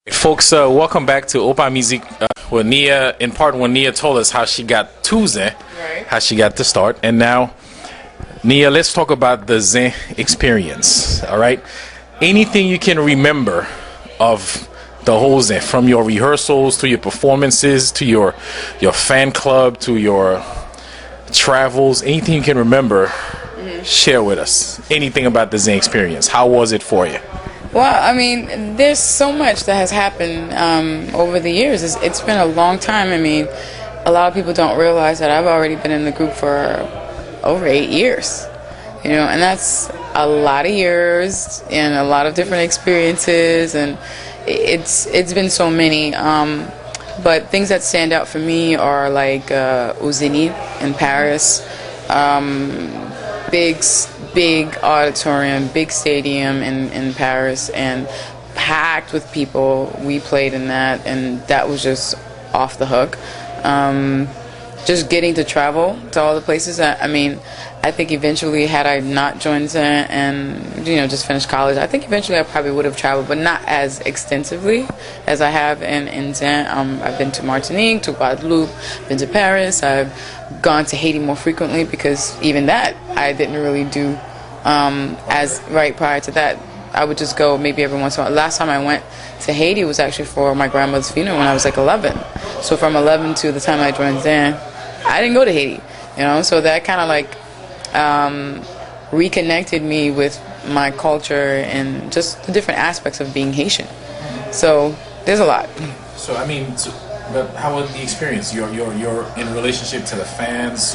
Folks, welcome back to Opa Music. Where Nia, in part one, Nia told us how she got to Zen, Right. how she got to start, and now, Nia, let's talk about the Zen experience. All right, anything you can remember of the whole Zen, from your rehearsals to your performances to your fan club to your travels, anything you can remember, share with us. Anything about the Zen experience. How was it for you? Well, I mean, there's so much that has happened over the years. It's been a long time. I mean, a lot of people don't realize that I've already been in the group for over 8 years. You know, and that's a lot of years and a lot of different experiences, and it's been so many. But things that stand out for me are like Uzini in Paris. Big auditorium, big stadium in Paris, and packed with people. We played in that, and that was just off the hook. Just getting to travel to all the places. I mean, I think eventually, had I not joined Zen and just finished college, I think eventually I probably would have traveled, but not as extensively as I have in Zen. I've been to Martinique, to Guadeloupe, been to Paris. I've gone to Haiti more frequently because even that I didn't really do right prior to that. I would just go maybe every once in a while. Last time I went to Haiti was actually for my grandmother's funeral when I was like 11. So from 11 to the time I joined Zen, I didn't go to Haiti, so that kind of like reconnected me with my culture and just the different aspects of being Haitian. So there's a lot. So I mean, but how was the experience? Your in relationship to the fans,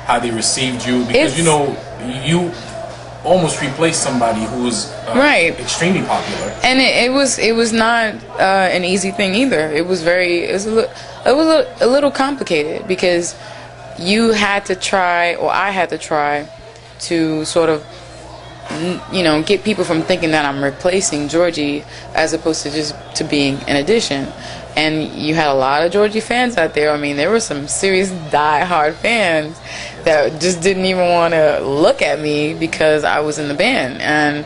how they received you, because you almost replaced somebody who was right, extremely popular. And it was not an easy thing either. It was a little complicated because you had to try, or I had to try, to sort of get people from thinking that I'm replacing Georgie as opposed to just to being an addition. And you had a lot of Georgie fans out there. I mean, there were some serious die-hard fans that just didn't even want to look at me because I was in the band. And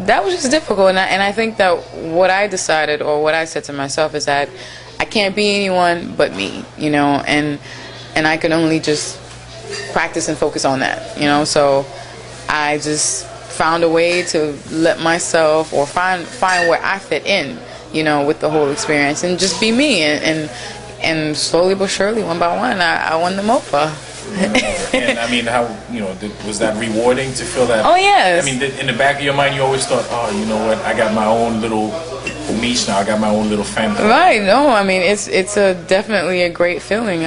that was just difficult. And I think that what I decided, or what I said to myself, is that I can't be anyone but me, and I can only just practice and focus on that, So I just found a way to let myself, or find where I fit in, with the whole experience, and just be me. And slowly but surely, one by one, I won the MOPA. And I mean, how was that rewarding to feel that? Oh yes. I mean, in the back of your mind, you always thought, oh, you know what? I got my own little niche now. I got my own little fan club. Right. No, I mean, it's definitely a great feeling.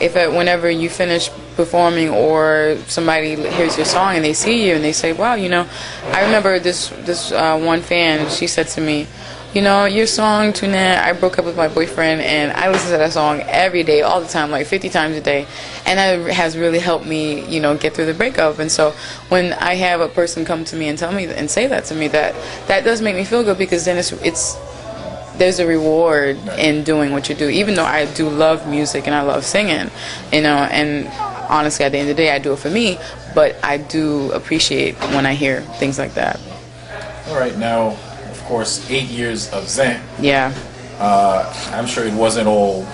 Whenever you finish performing, or somebody hears your song and they see you and they say, wow, I remember this one fan. She said to me, your song, Tuna, I broke up with my boyfriend, and I listen to that song every day, all the time, like 50 times a day. And that has really helped me, get through the breakup. And so when I have a person come to me and tell me and say that to me, that does make me feel good, because then there's a reward in doing what you do. Even though I do love music and I love singing, and honestly, at the end of the day, I do it for me, but I do appreciate when I hear things like that. All right, now, of course, 8 years of Zen. Yeah. I'm sure it wasn't all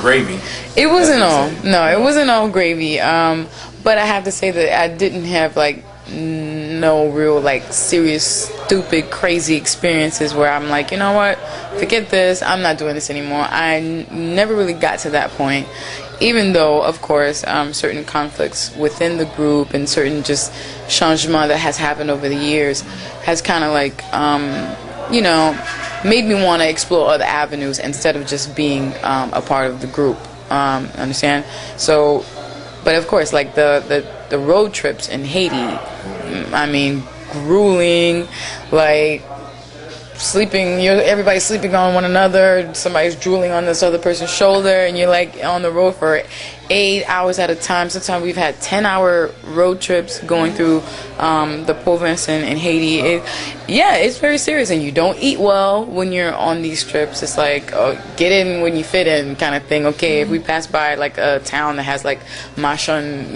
gravy. It wasn't all. No, it wasn't all gravy. But I have to say that I didn't have no real serious, stupid, crazy experiences where I'm like, you know what, forget this, I'm not doing this anymore. I never really got to that point. Even though, of course, certain conflicts within the group and certain just changement that has happened over the years has kind of made me want to explore other avenues instead of just being a part of the group. Understand? So, but of course, the road trips in Haiti, I mean, grueling, sleeping, everybody's sleeping on one another, somebody's drooling on this other person's shoulder, and you're on the road for 8 hours at a time. Sometimes we've had 10-hour road trips going through the province in Haiti. It's very serious, and you don't eat well when you're on these trips. It's like, get in when you fit in kind of thing. Okay, if we pass by like a town that has like machon,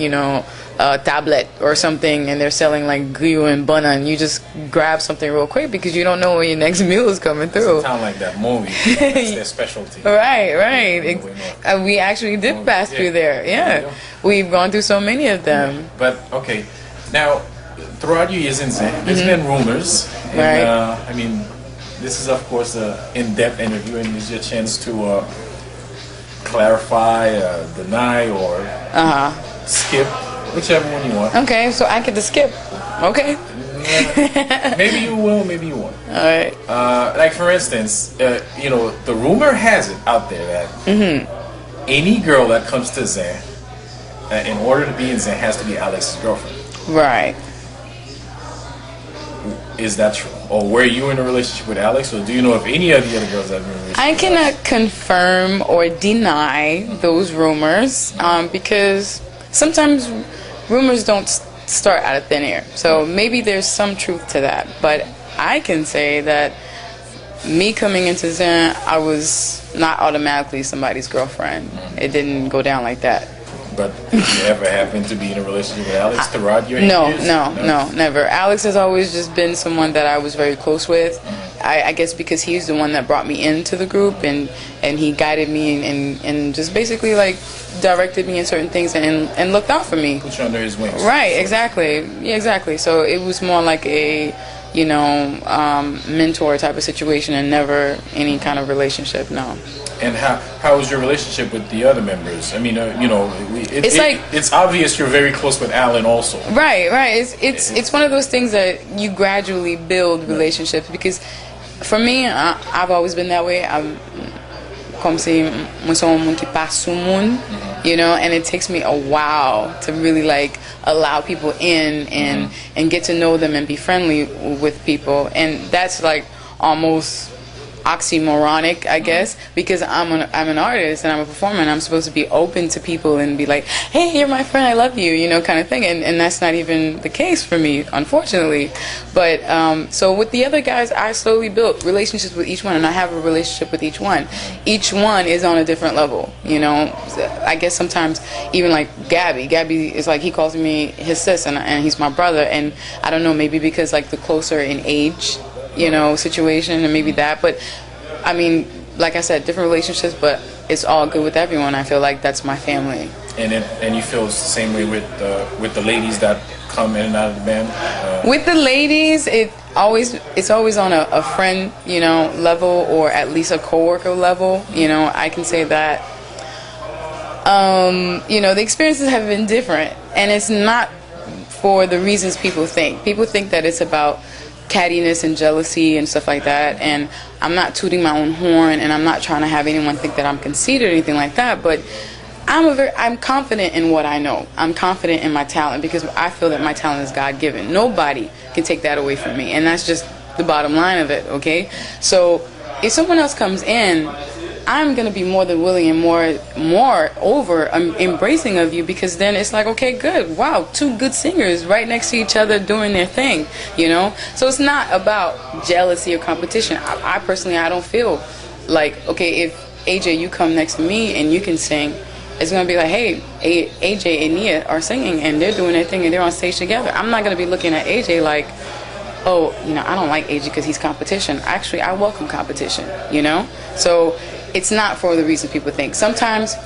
tablet or something, and they're selling like griot and banan, you just grab something real quick because you don't know when your next meal is coming through. It's a town like that movie. That's their specialty. Right. We actually did pass through there. Yeah, we've gone through so many of them. Yeah. But okay, now throughout your years in Zen, there's been rumors. And, Right. this is of course an in-depth interview, and it's your chance to clarify, deny, or skip, whichever one you want. Okay, so I get to skip. Okay. Maybe you will, maybe you won't. All right. Like for instance, the rumor has it out there that any girl that comes to Zen, in order to be in Zen, has to be Alex's girlfriend. Right. Is that true? Or were you in a relationship with Alex, or do you know if any of the other girls have been in a relationship? I cannot confirm or deny those rumors because sometimes rumors don't start out of thin air. So maybe there's some truth to that. But I can say that me coming into Zen, I was not automatically somebody's girlfriend. It didn't go down like that. But did you ever happen to be in a relationship with Alex throughout your No, years? no, never. Alex has always just been someone that I was very close with. I guess because he's the one that brought me into the group, and he guided me and just basically like directed me in certain things and looked out for me. Put you under his wings. Right, exactly. Yeah, exactly. So it was more like a, mentor type of situation, and never any kind of relationship, no. And how was your relationship with the other members? It's obvious you're very close with Alan also. Right. It's one of those things that you gradually build relationships, because for me, I've always been that way. I'm comme si moi sou un monde qui passe sous monde, and it takes me a while to really like allow people in and get to know them and be friendly with people, and that's like almost oxymoronic, I guess, because I'm an artist and I'm a performer, and I'm supposed to be open to people and be like, hey, you're my friend, I love you, kind of thing, and that's not even the case for me, unfortunately. But so with the other guys, I slowly built relationships with each one, and I have a relationship with each one. Each one is on a different level, I guess sometimes even like Gabby is like, he calls me his sis, and he's my brother, and I don't know, maybe because like the closer in age situation, and maybe that, but like I said, different relationships, but it's all good with everyone. I feel like that's my family. And you feel the same way with the ladies that come in and out of the band? With the ladies, it's always on a friend, level, or at least a coworker level. I can say that. The experiences have been different, and it's not for the reasons people think. People think that it's about cattiness and jealousy and stuff like that, and I'm not tooting my own horn, and I'm not trying to have anyone think that I'm conceited or anything like that, but I'm confident in what I know. I'm confident in my talent, because I feel that my talent is God-given. Nobody can take that away from me, and that's just the bottom line of it, okay? So if someone else comes in, I'm going to be more than willing and more over embracing of you, because then it's like, okay, good, wow, two good singers right next to each other doing their thing, So it's not about jealousy or competition. I personally, I don't feel like, okay, if AJ, you come next to me and you can sing, it's going to be like, hey, AJ and Nia are singing and they're doing their thing and they're on stage together. I'm not going to be looking at AJ like, oh, I don't like AJ because he's competition. Actually, I welcome competition, So it's not for the reasons people think. Sometimes,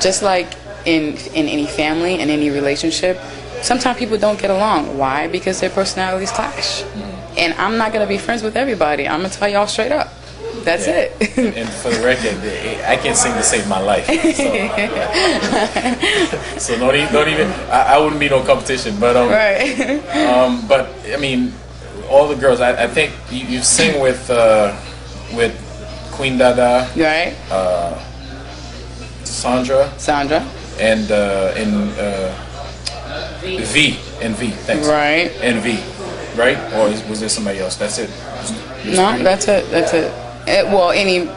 just like in any family and any relationship, sometimes people don't get along. Why? Because their personalities clash. And I'm not going to be friends with everybody. I'm going to tell y'all straight up. That's it. And for the record, I can't sing to save my life. So don't even. I wouldn't be no competition. But right. But all the girls. I think you sing with Queen Dada. Right. Sandra. And V. Thanks. Right. And V. Right? Or was there somebody else? That's it. No, that's it. Well,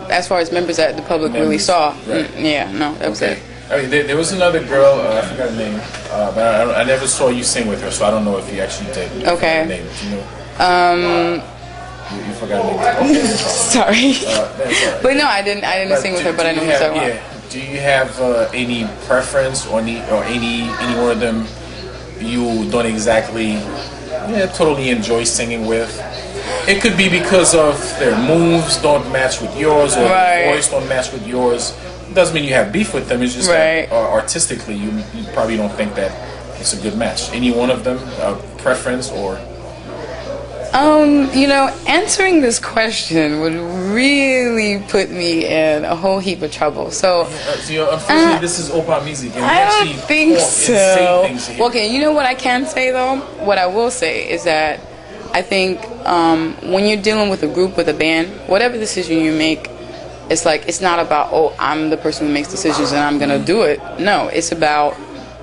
as far as members that the public really saw. Right. That was it. I mean, there was another girl. I forgot her name, but I never saw you sing with her, so I don't know if you actually did. You Okay. forgot her name. Do you know? You forgot her name. Okay, that's all right. Sorry. That's all right. But no, I didn't sing with her, but I know who you're talking about. Yeah. Do you have any preference or any one of them you don't exactly totally enjoy singing with? It could be because of their moves don't match with yours, or Right. their voice don't match with yours. It doesn't mean you have beef with them. It's just Right. that artistically, you probably don't think that it's a good match. Any one of them, preference or? Answering this question would really put me in a whole heap of trouble. So Unfortunately, this is Opa music, and we I actually don't think talk and say so. things here. Okay, you know what I can say though? What I will say is that I think when you're dealing with a group, with a band, whatever decision you make, it's like, it's not about, oh, I'm the person who makes decisions and I'm gonna do it. No, it's about,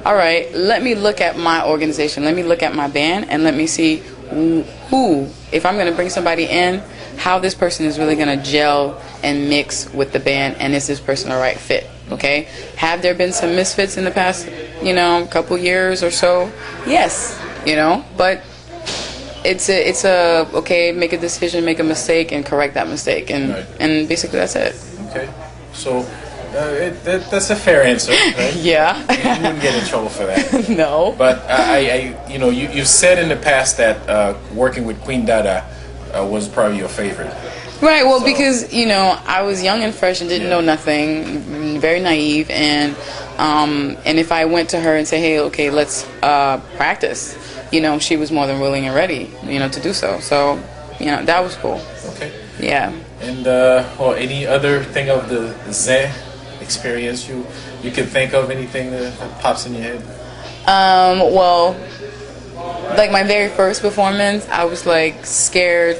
all right, let me look at my organization, let me look at my band, and let me see who, if I'm gonna bring somebody in, how this person is really gonna gel and mix with the band, and is this person the right fit? Okay, have there been some misfits in the past, couple years or so? Yes, but it's a okay, make a decision, make a mistake, and correct that mistake, and Right. and basically that's it. Okay, so that's a fair answer, right? Yeah. You wouldn't get in trouble for that. No. But you said in the past that working with Queen Dada was probably your favorite. Right, well, So- because, I was young and fresh and didn't know nothing, very naive, and if I went to her and say, hey, okay, let's practice, she was more than willing and ready, to do so. So, that was cool. Okay. Yeah. And any other thing of the Zen experience you can think of, anything that pops in your head? Well, like my very first performance, I was like scared,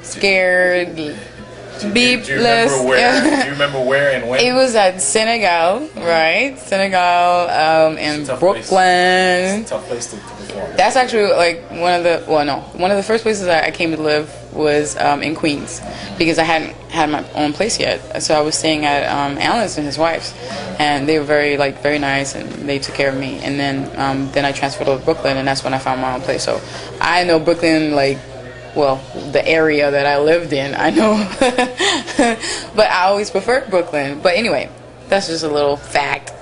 scared, beepless. Do you remember where? Do you remember where and when? It was at Senegal, right? Senegal, and Tough Brooklyn. Place. It's a tough place to perform. That's actually like one of the first places I came to live was in Queens, because I hadn't had my own place yet. So I was staying at Alan's and his wife's, and they were very nice, and they took care of me. And then I transferred over to Brooklyn, and that's when I found my own place. So I know Brooklyn, the area that I lived in, I know, but I always preferred Brooklyn. But anyway, that's just a little fact.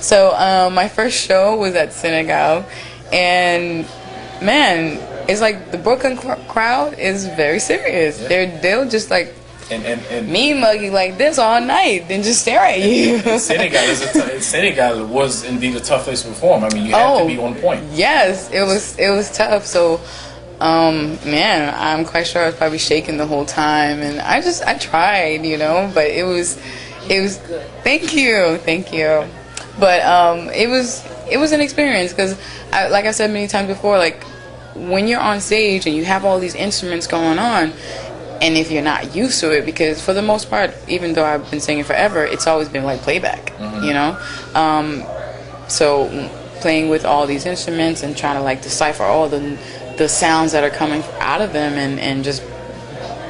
So my first show was at Senegal, and man, it's like the Brooklyn crowd is very serious. They'll just like And mean mug you like this all night, then just stare at you. Senegal was indeed a tough place to perform. I mean, you had to be on point. Yes, it was tough. So, man, I'm quite sure I was probably shaking the whole time, and I tried, but it was. Thank you. But it was an experience, because, like I said many times before, like when you're on stage and you have all these instruments going on, and if you're not used to it, because for the most part, even though I've been singing forever, it's always been like playback, so playing with all these instruments and trying to like decipher all the sounds that are coming out of them, and just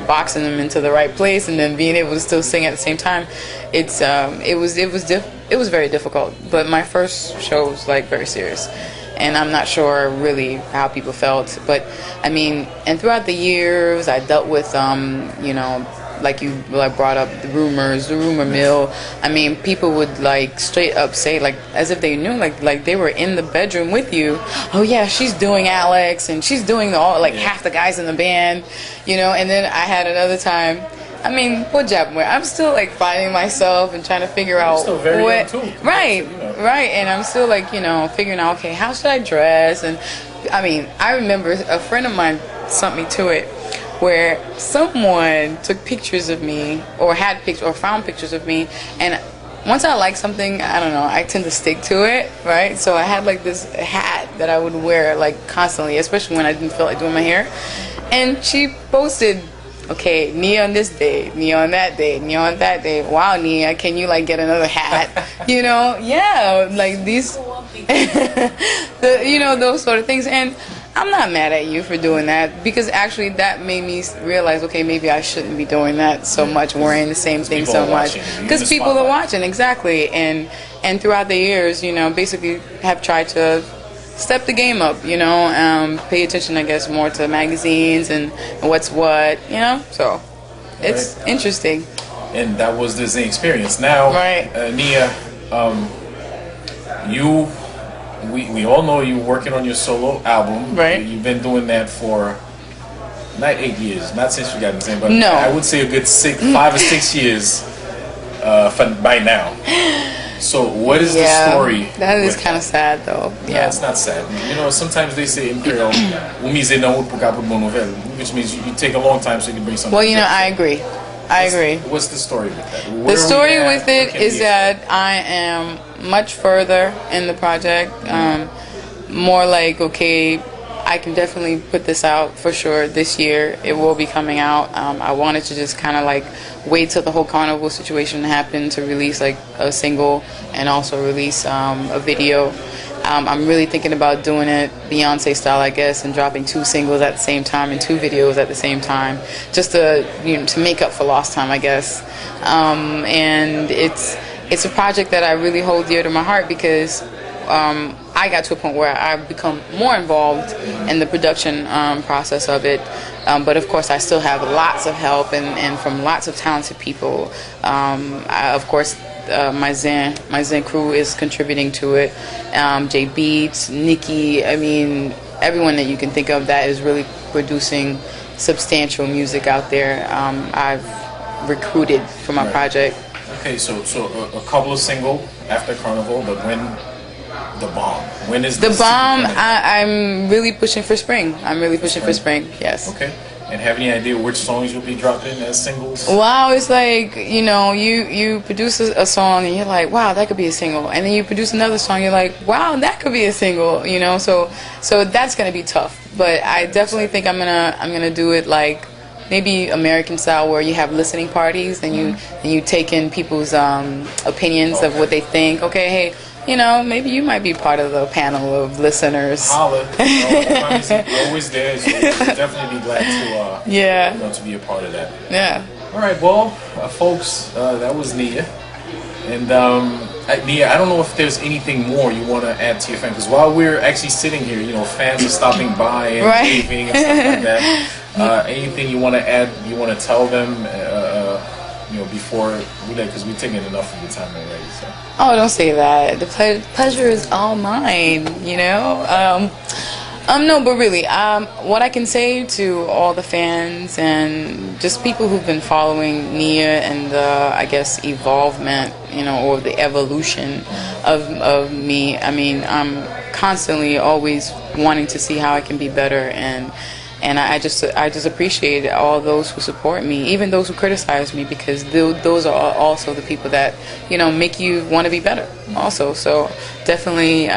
boxing them into the right place, and then being able to still sing at the same time, it was very difficult. But my first show was like very serious, and I'm not sure really how people felt. But I mean, and throughout the years, I dealt with like you brought up the rumor mill. I mean, people would like straight up say, like, as if they knew, like they were in the bedroom with you. Oh yeah, she's doing Alex, and she's doing half the guys in the band, And then I had another time. I mean, what job? I'm still like finding myself and trying to figure out still very young too, right, and I'm still like figuring out, okay, how should I dress? And I mean, I remember a friend of mine sent me to it, where someone took pictures of me, or had pictures, or found pictures of me, and once I like something, I don't know, I tend to stick to it, right? So I had like this hat that I would wear like constantly, especially when I didn't feel like doing my hair, and she posted, okay, Nia on this day, Nia on that day, Nia on that day. Wow, Nia, can you like get another hat? Yeah, like these, those sort of things. And I'm not mad at you for doing that, because actually that made me realize, okay, maybe I shouldn't be doing that so much, wearing the same thing so much, because people are watching, exactly. And throughout the years, you know, basically have tried to step the game up, you know, pay attention, I guess, more to magazines and what's what, you know. So it's interesting. And that was the Zen experience. Now, Nia, we all know you're working on your solo album. Right. You've been doing that for not 8 years, not since you got in Zen, but no. I would say a good 5 or 6 years by now. So what is the story? That is kind of sad, though. Yeah, it's not sad. You know, sometimes they say Imperial, which means you take a long time so you can bring something. Well, you know, I agree. What's the story with that? The story with it is that I am much further in the project. More like, okay, I can definitely put this out for sure this year. It will be coming out. I wanted to just kind of like wait till the whole carnival situation happened to release like a single and also release a video. I'm really thinking about doing it Beyonce style, I guess, and dropping 2 singles at the same time and 2 videos at the same time, just to, you know, to make up for lost time, I guess. And it's a project that I really hold dear to my heart, because I got to a point where I've become more involved in the production process of it. But of course, I still have lots of help and from lots of talented people. Of course, my Zen crew is contributing to it. Jay Beats, Nikki, I mean, everyone that you can think of that is really producing substantial music out there. I've recruited for my project. Okay, so a couple of single after Carnival, but when the bomb? When is the bomb? I'm really pushing for spring. I'm really pushing for spring. Yes. Okay. And have any idea which songs you'll be dropping as singles? Wow, it's like, you know, you produce a song and you're like, wow, that could be a single, and then you produce another song, you're like, wow, that could be a single, you know. So that's gonna be tough, but I definitely think I'm gonna do it like maybe American style, where you have listening parties and you take in people's opinions of what they think. Okay, hey, you know, maybe you might be part of the panel of listeners. Holla. You're always there, so we'll definitely be glad to you know, to be a part of that. Yeah. All right, well, folks, that was Nia. And Nia, I don't know if there's anything more you want to add to your fans, because while we're actually sitting here, you know, fans are stopping by and waving and stuff like that. Anything you want to add, you want to tell them, you know, before we let, because we're taking enough of your time already. So. Oh, don't say that. The pleasure is all mine, you know. No, but really, what I can say to all the fans and just people who've been following Nia and the, I guess, evolvement, you know, or the evolution of me. I mean, I'm constantly always wanting to see how I can be better, and I just appreciate all those who support me, even those who criticize me, because those are also the people that, you know, make you want to be better also. So definitely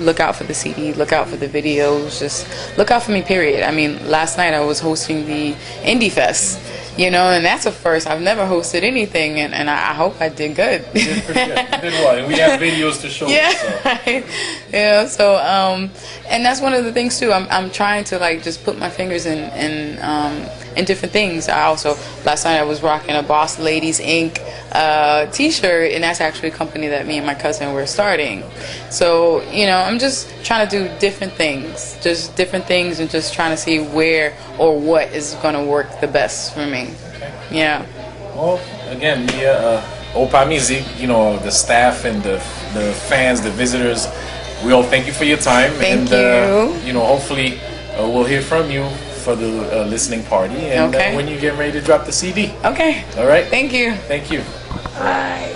look out for the CD, look out for the videos, just look out for me, period. I mean, last night I was hosting the Indie Fest, you know, and that's a first. I've never hosted anything, and I hope I did good. You did pretty good. You did well, and we have videos to show. Yeah, so. right. Yeah. So, and that's one of the things too. I'm trying to like just put my fingers in different things. I also last night I was rocking a Boss Ladies Inc. T-shirt, and that's actually a company that me and my cousin were starting. So, you know, I'm just trying to do different things, and just trying to see where or what is going to work the best for me. Okay. Yeah. Well, again, Nia, Opa Music, you know, the staff and the fans, the visitors, we all thank you for your time. Thank and, you. You know, hopefully we'll hear from you for the listening party and when you get ready to drop the CD. Okay. All right. Thank you. Thank you. Bye.